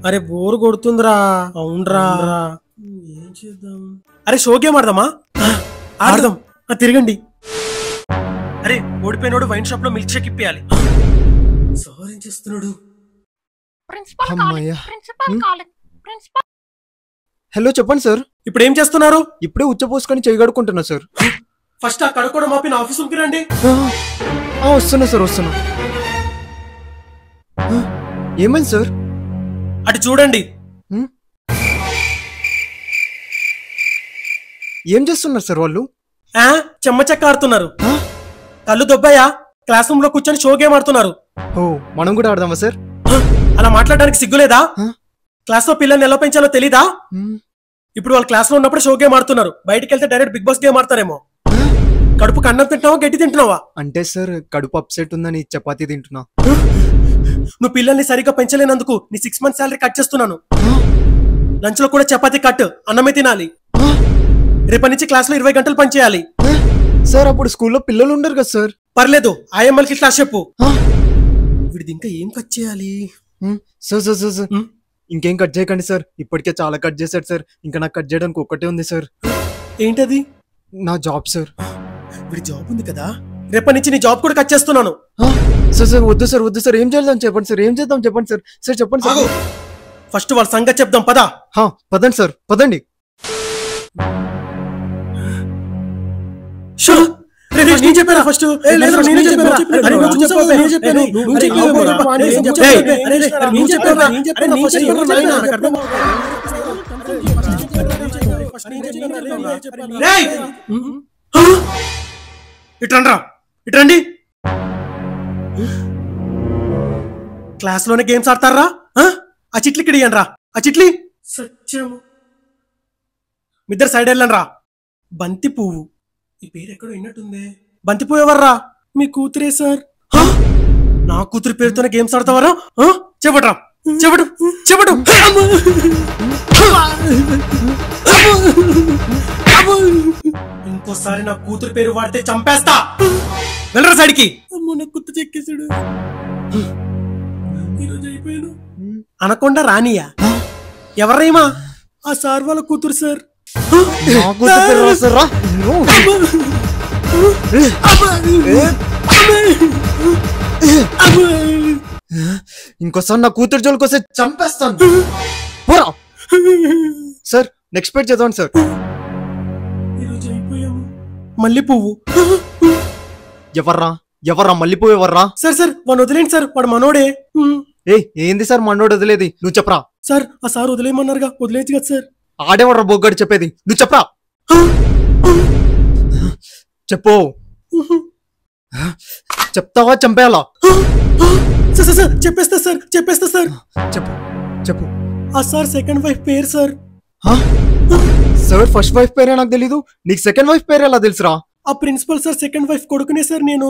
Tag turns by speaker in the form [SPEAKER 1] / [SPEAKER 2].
[SPEAKER 1] అరే బోర్ కొడుతుందిరా. అవునరా, ఏం చేద్దాం? అరే షో గేమ్ ఆడదామా? ఆడదాం. తిరగండి. అరే ఓడిపోయినోడు వైన్ షాప్ లో మిల్క్ షేక్ ఇప్పేయాలి. సార్ ఏం చేస్తున్నాడు?
[SPEAKER 2] హలో చెప్పండి సార్.
[SPEAKER 1] ఇప్పుడు ఏం చేస్తున్నారు?
[SPEAKER 2] ఇప్పుడే ఉచ్చపోసుకొని చేయగడుకుంటున్నా సార్.
[SPEAKER 1] ఫస్ట్ ఆ కడుక్కోవడం ఆపి నా ఆఫీసుకి రండి.
[SPEAKER 2] వస్తున్నా సార్, వస్తున్నా. ఏమైంది సార్?
[SPEAKER 1] అటు చూడండి.
[SPEAKER 2] ఏం చేస్తున్నారు సార్ వాళ్ళు?
[SPEAKER 1] చెమ్మ చెక్క ఆడుతున్నారు. కళ్ళు దొబ్బయ్యా, క్లాస్ రూమ్ లో కూర్చొని షో గేమ్ ఆడుతున్నారు.
[SPEAKER 2] ఓ మనం కూడా ఆడదామా సార్?
[SPEAKER 1] అలా మాట్లాడడానికి సిగ్గులేదా? క్లాస్ లో పిల్లల్ని ఎలా పెంచాలో తెలీదా? ఇప్పుడు వాళ్ళు క్లాస్ లో ఉన్నప్పుడు షో గేమ్ ఆడుతున్నారు. బయటికి వెళ్తే డైరెక్ట్ బిగ్ బాస్ గేమ్ ఆడతారేమో. కడుపుకి అన్నం తింటున్నావా, గడ్డి తింటున్నావా?
[SPEAKER 2] అంటే సార్ కడుపు అప్సెట్ ఉందని చపాతీ తింటున్నా.
[SPEAKER 1] నువ్వు పిల్లల్ని సరిగ్గా పెంచలేనందుకు నీ 6 months శాలరీ కట్ చేస్తున్నాను. లంచ్ లో కూడా చపాతీ కట్, అన్నమే తినాలి. రేపటి నుంచి క్లాస్ లో 20 గంటలు పని చేయాలి.
[SPEAKER 2] సార్ అప్పుడు స్కూల్లో పిల్లలు ఉండరు కదా సార్.
[SPEAKER 1] పర్లేదు, ఐఎంఎల్కి క్లాస్ చెప్పు. వీడిది ఇంకా ఏం కట్ చేయాలి?
[SPEAKER 2] సార్ సార్ సార్ సార్ ఇంకేం కట్ చేయకండి సార్. ఇప్పటికే చాలా కట్ చేశారు సార్. ఇంకా నాకు కట్ చేయడానికి ఒక్కటే ఉంది సార్.
[SPEAKER 1] ఏంటది?
[SPEAKER 2] నా జాబ్ సార్.
[SPEAKER 1] వీడి జాబ్ ఉంది కదా, రేపటి నుంచి నీ జాబ్ కూడా కట్ చేస్తున్నాను.
[SPEAKER 2] సార్ సార్ వద్దు సార్, వద్దు సార్. ఏం చేద్దాం చెప్పండి సార్, ఏం చేద్దాం చెప్పండి సార్. సార్ చెప్పండి సార్.
[SPEAKER 1] ఫస్ట్ వాళ్ళ సంగతి చెప్దాం, పదా.
[SPEAKER 2] పదండి సార్, పదండి.
[SPEAKER 1] నేను చెప్పారా ఫస్ట్? ఇట్రండ్రా, ఇట్రండి. క్లాస్ లోనే గేమ్స్ ఆడతారా? ఆ చిట్లు ఇక్కడ ఇయ్యండి రా. ఆ చిట్లి సత్యము. మిద్దరు సైడ్ వెళ్ళండి రా. బంతి పువ్వు, ఈ పేరు ఎక్కడో విన్నట్టుందే. బంతి పువ్వు ఎవర్రా? మీ కూతురే సార్. నా కూతురు పేరుతోనే గేమ్స్ ఆడతావరా? చెప్పట్రా, చెప్పడు చెప్పడు. ఇంకోసారి నా కూతురు పేరు వాడితే చంపేస్తా. వెళ్ళరా సైడ్కి. నా కుత్త చెక్కేసాడు. ఈరోజు అయిపోయాను. అనకొండ రానియా? ఎవరేమా? ఆ సార్ వాళ్ళ కూతురు సార్.
[SPEAKER 2] ఇంకోసారి నా కూతురు జోలికి వస్తే చంపేస్తాను. సార్ నెక్స్ట్ పేజ్ చదవండి సార్.
[SPEAKER 1] మల్లె పువ్వు.
[SPEAKER 2] ఎవర్రా ఎవర్రా మల్లె పువ్వు ఎవర్రా?
[SPEAKER 1] సార్ సార్ వాడు వదిలేండి సార్, వాడు మనోడే.
[SPEAKER 2] ఏంది సార్ మనోడు వదిలేది? నువ్వు చెప్పరా.
[SPEAKER 1] సార్ ఆ సార్ వదిలేయమన్నారుగా, వదిలేయచ్చు కదా సార్.
[SPEAKER 2] ఆడేవర్రా బొగ్గాడు చెప్పేది? నువ్వు చెప్పరా. చెప్పు. చెప్తావా చంపేయాలా?
[SPEAKER 1] చెప్పేస్తా సార్, చెప్పేస్తా సార్.
[SPEAKER 2] చెప్పు చెప్పు.
[SPEAKER 1] ఆ సార్ సెకండ్ వైఫ్ పేరు సార్.
[SPEAKER 2] సార్ ఫస్ట్ వైఫ్ పేరే నాకు తెలీదు, నీకు సెకండ్ వైఫ్ పేరు ఎలా తెలుసురా?
[SPEAKER 1] ఆ ప్రిన్సిపల్ సార్ సెకండ్ వైఫ్ కొడుకునే సార్ నేను.